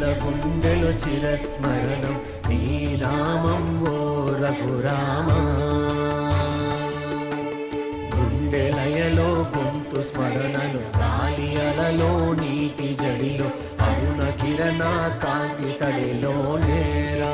ప్రజల గుండెలో చిరస్మరణం నీ నామం ఓ రఘురామా. గుండెలయలో గొంతు స్మరణలో గాలి అలలో నీటి జడిలో అరుణ కిరణ కాంతి సడిలో నేరా.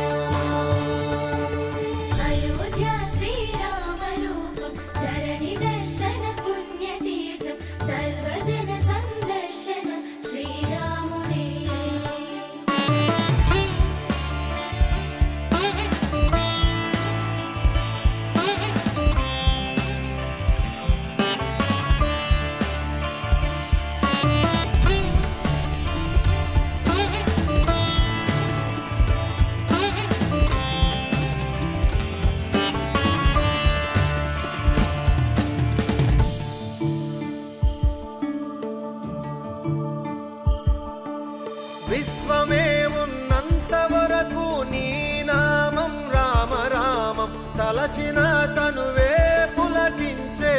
విశ్వమే ఉన్నంత వరకు నీ నామం రామ రామం తలచిన తనువే పులకించే.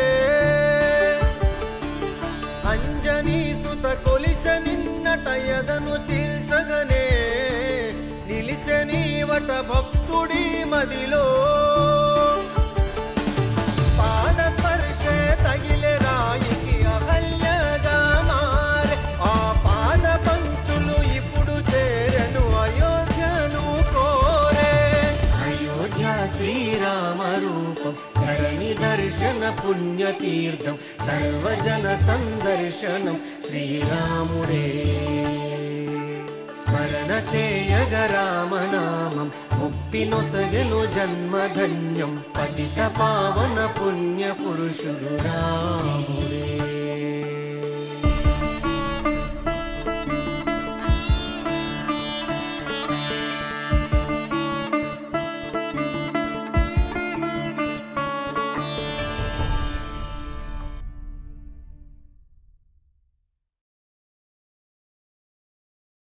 అంజనీ సుత కొలిచ నిన్నట ఎదను చీల్చగనే నిలిచనీవట భక్తుడి మదిలో. పాద స్పర్శే తగిలే రాయికి అహల్యగా మారే ఆ పాద పంచులు ఇప్పుడు చేరెను అయోధ్యను కోరే. అయోధ్య శ్రీరామ రూపం ధరణి దర్శన పుణ్యతీర్థం సర్వజన సందర్శనం శ్రీరాముడే. స్మరణ చేయగ రామనామం ముక్తి నొసగెను జన్మధన్యం పతిత పావన పుణ్య పురుషుడు రాముడే.